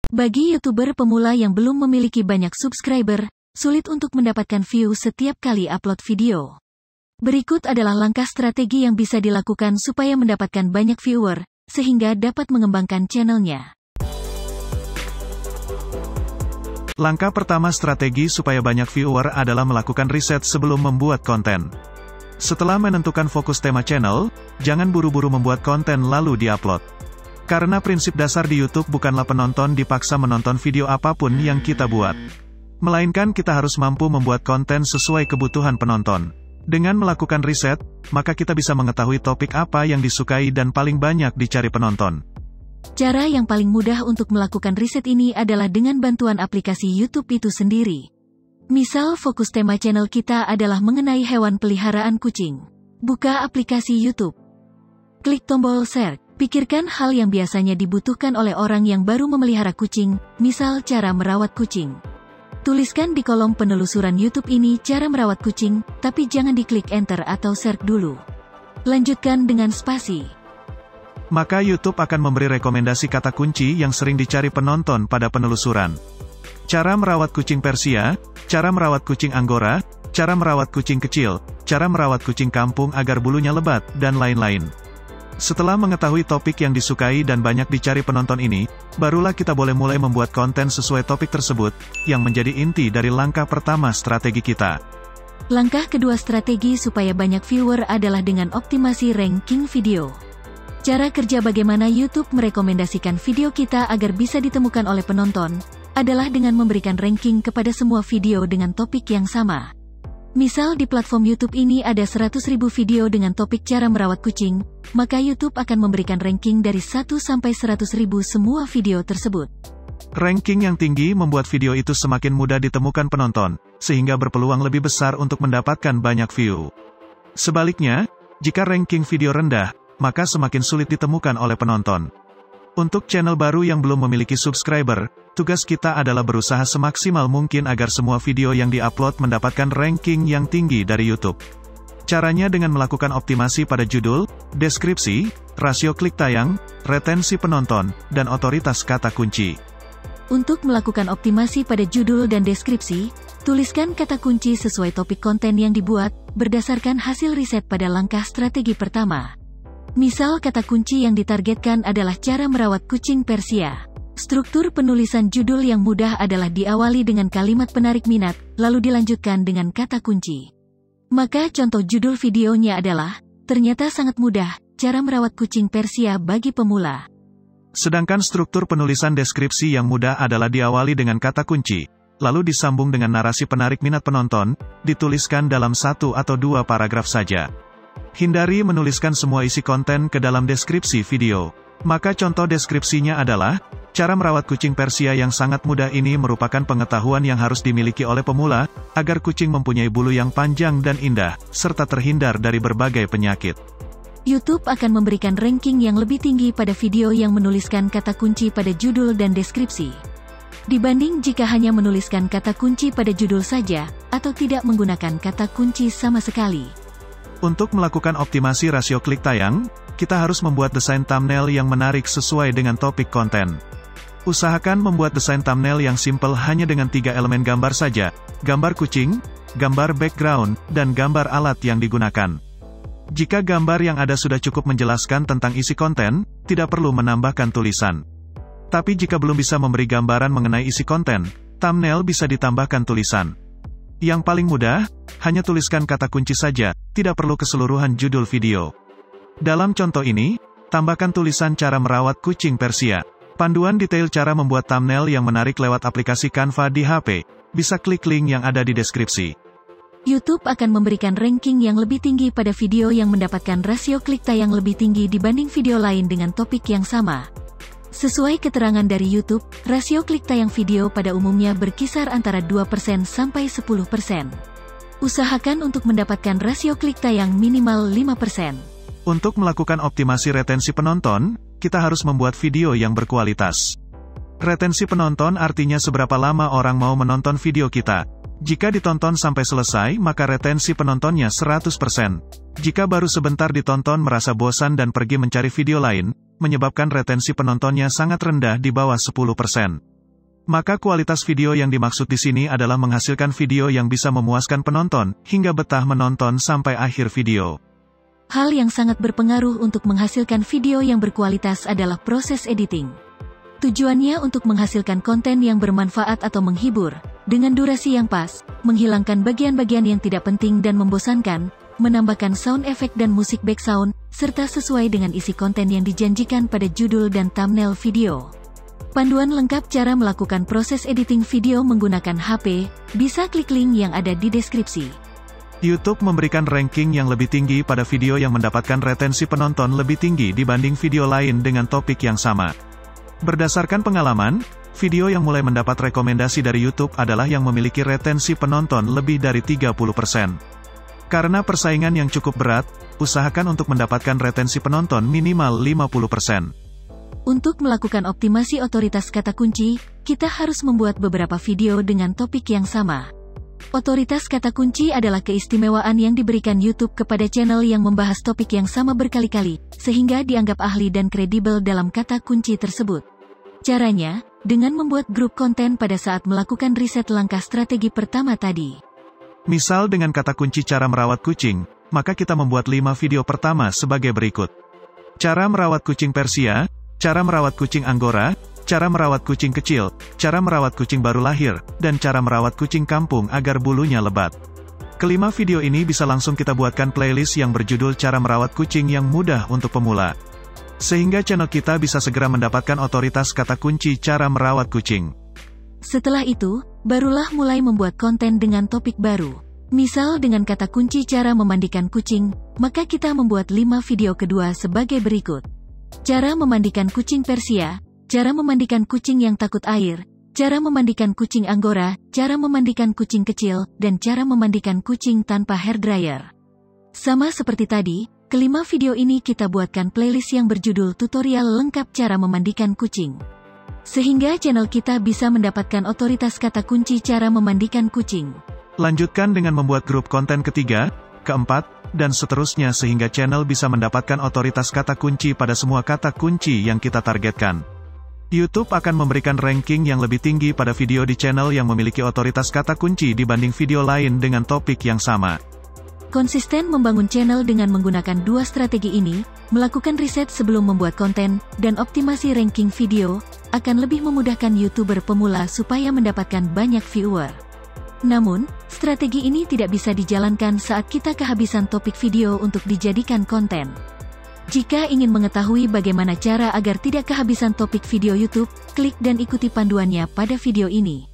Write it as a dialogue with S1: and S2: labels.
S1: Bagi YouTuber pemula yang belum memiliki banyak subscriber, sulit untuk mendapatkan view setiap kali upload video. Berikut adalah langkah strategi yang bisa dilakukan supaya mendapatkan banyak viewer, sehingga dapat mengembangkan channelnya.
S2: Langkah pertama strategi supaya banyak viewer adalah melakukan riset sebelum membuat konten. Setelah menentukan fokus tema channel, jangan buru-buru membuat konten lalu diupload. Karena prinsip dasar di YouTube bukanlah penonton dipaksa menonton video apapun yang kita buat. Melainkan kita harus mampu membuat konten sesuai kebutuhan penonton. Dengan melakukan riset, maka kita bisa mengetahui topik apa yang disukai dan paling banyak dicari penonton.
S1: Cara yang paling mudah untuk melakukan riset ini adalah dengan bantuan aplikasi YouTube itu sendiri. Misal fokus tema channel kita adalah mengenai hewan peliharaan kucing. Buka aplikasi YouTube. Klik tombol search. Pikirkan hal yang biasanya dibutuhkan oleh orang yang baru memelihara kucing, misal cara merawat kucing. Tuliskan di kolom penelusuran YouTube ini cara merawat kucing, tapi jangan diklik enter atau search dulu. Lanjutkan dengan spasi.
S2: Maka YouTube akan memberi rekomendasi kata kunci yang sering dicari penonton pada penelusuran. Cara merawat kucing Persia, cara merawat kucing Angora, cara merawat kucing kecil, cara merawat kucing kampung agar bulunya lebat, dan lain-lain. Setelah mengetahui topik yang disukai dan banyak dicari penonton ini, barulah kita boleh mulai membuat konten sesuai topik tersebut, yang menjadi inti dari langkah pertama strategi kita.
S1: Langkah kedua strategi supaya banyak viewer adalah dengan optimasi ranking video. Cara kerja bagaimana YouTube merekomendasikan video kita agar bisa ditemukan oleh penonton, adalah dengan memberikan ranking kepada semua video dengan topik yang sama. Misal di platform YouTube ini ada 100.000 video dengan topik cara merawat kucing, maka YouTube akan memberikan ranking dari 1 sampai 100.000 semua video tersebut.
S2: Ranking yang tinggi membuat video itu semakin mudah ditemukan penonton, sehingga berpeluang lebih besar untuk mendapatkan banyak view. Sebaliknya, jika ranking video rendah, maka semakin sulit ditemukan oleh penonton. Untuk channel baru yang belum memiliki subscriber, tugas kita adalah berusaha semaksimal mungkin agar semua video yang diupload mendapatkan ranking yang tinggi dari YouTube. Caranya dengan melakukan optimasi pada judul, deskripsi, rasio klik tayang, retensi penonton, dan otoritas kata kunci.
S1: Untuk melakukan optimasi pada judul dan deskripsi, tuliskan kata kunci sesuai topik konten yang dibuat, berdasarkan hasil riset pada langkah strategi pertama. Misal kata kunci yang ditargetkan adalah cara merawat kucing Persia. Struktur penulisan judul yang mudah adalah diawali dengan kalimat penarik minat, lalu dilanjutkan dengan kata kunci. Maka contoh judul videonya adalah, ternyata sangat mudah, cara merawat kucing Persia bagi pemula.
S2: Sedangkan struktur penulisan deskripsi yang mudah adalah diawali dengan kata kunci, lalu disambung dengan narasi penarik minat penonton, dituliskan dalam 1 atau 2 paragraf saja. Hindari menuliskan semua isi konten ke dalam deskripsi video. Maka contoh deskripsinya adalah, cara merawat kucing Persia yang sangat mudah ini merupakan pengetahuan yang harus dimiliki oleh pemula, agar kucing mempunyai bulu yang panjang dan indah, serta terhindar dari berbagai penyakit.
S1: YouTube akan memberikan ranking yang lebih tinggi pada video yang menuliskan kata kunci pada judul dan deskripsi, dibanding jika hanya menuliskan kata kunci pada judul saja, atau tidak menggunakan kata kunci sama sekali.
S2: Untuk melakukan optimasi rasio klik tayang, kita harus membuat desain thumbnail yang menarik sesuai dengan topik konten. Usahakan membuat desain thumbnail yang simple hanya dengan 3 elemen gambar saja, gambar kucing, gambar background, dan gambar alat yang digunakan. Jika gambar yang ada sudah cukup menjelaskan tentang isi konten, tidak perlu menambahkan tulisan. Tapi jika belum bisa memberi gambaran mengenai isi konten, thumbnail bisa ditambahkan tulisan. Yang paling mudah, hanya tuliskan kata kunci saja, tidak perlu keseluruhan judul video. Dalam contoh ini, tambahkan tulisan cara merawat kucing Persia. Panduan detail cara membuat thumbnail yang menarik lewat aplikasi Canva di HP, bisa klik link yang ada di deskripsi.
S1: YouTube akan memberikan ranking yang lebih tinggi pada video yang mendapatkan rasio klik tayang lebih tinggi dibanding video lain dengan topik yang sama. Sesuai keterangan dari YouTube, rasio klik tayang video pada umumnya berkisar antara 2% sampai 10%. Usahakan untuk mendapatkan rasio klik tayang minimal 5%.
S2: Untuk melakukan optimasi retensi penonton, kita harus membuat video yang berkualitas. Retensi penonton artinya seberapa lama orang mau menonton video kita. Jika ditonton sampai selesai, maka retensi penontonnya 100%. Jika baru sebentar ditonton merasa bosan dan pergi mencari video lain, menyebabkan retensi penontonnya sangat rendah di bawah 10%. Maka kualitas video yang dimaksud di sini adalah menghasilkan video yang bisa memuaskan penonton, hingga betah menonton sampai akhir video.
S1: Hal yang sangat berpengaruh untuk menghasilkan video yang berkualitas adalah proses editing. Tujuannya untuk menghasilkan konten yang bermanfaat atau menghibur, dengan durasi yang pas, menghilangkan bagian-bagian yang tidak penting dan membosankan, menambahkan sound effect dan musik background, serta sesuai dengan isi konten yang dijanjikan pada judul dan thumbnail video. Panduan lengkap cara melakukan proses editing video menggunakan HP, bisa klik link yang ada di deskripsi.
S2: YouTube memberikan ranking yang lebih tinggi pada video yang mendapatkan retensi penonton lebih tinggi dibanding video lain dengan topik yang sama. Berdasarkan pengalaman, video yang mulai mendapat rekomendasi dari YouTube adalah yang memiliki retensi penonton lebih dari 30%. Karena persaingan yang cukup berat, usahakan untuk mendapatkan retensi penonton minimal 50%.
S1: Untuk melakukan optimasi otoritas kata kunci, kita harus membuat beberapa video dengan topik yang sama. Otoritas kata kunci adalah keistimewaan yang diberikan YouTube kepada channel yang membahas topik yang sama berkali-kali, sehingga dianggap ahli dan kredibel dalam kata kunci tersebut. Caranya, dengan membuat grup konten pada saat melakukan riset langkah strategi pertama tadi.
S2: Misal dengan kata kunci cara merawat kucing, maka kita membuat 5 video pertama sebagai berikut. Cara merawat kucing Persia, cara merawat kucing Anggora, cara merawat kucing kecil, cara merawat kucing baru lahir, dan cara merawat kucing kampung agar bulunya lebat. Kelima video ini bisa langsung kita buatkan playlist yang berjudul cara merawat kucing yang mudah untuk pemula. Sehingga channel kita bisa segera mendapatkan otoritas kata kunci cara merawat kucing.
S1: Setelah itu, barulah mulai membuat konten dengan topik baru. Misal dengan kata kunci cara memandikan kucing, maka kita membuat 5 video kedua sebagai berikut. Cara memandikan kucing Persia, cara memandikan kucing yang takut air, cara memandikan kucing Anggora, cara memandikan kucing kecil, dan cara memandikan kucing tanpa hair dryer. Sama seperti tadi, kelima video ini kita buatkan playlist yang berjudul tutorial lengkap cara memandikan kucing. Sehingga channel kita bisa mendapatkan otoritas kata kunci cara memandikan kucing.
S2: Lanjutkan dengan membuat grup konten ketiga, keempat, dan seterusnya sehingga channel bisa mendapatkan otoritas kata kunci pada semua kata kunci yang kita targetkan. YouTube akan memberikan ranking yang lebih tinggi pada video di channel yang memiliki otoritas kata kunci dibanding video lain dengan topik yang sama.
S1: Konsisten membangun channel dengan menggunakan 2 strategi ini, melakukan riset sebelum membuat konten, dan optimasi ranking video, akan lebih memudahkan YouTuber pemula supaya mendapatkan banyak viewer. Namun, strategi ini tidak bisa dijalankan saat kita kehabisan topik video untuk dijadikan konten. Jika ingin mengetahui bagaimana cara agar tidak kehabisan topik video YouTube, klik dan ikuti panduannya pada video ini.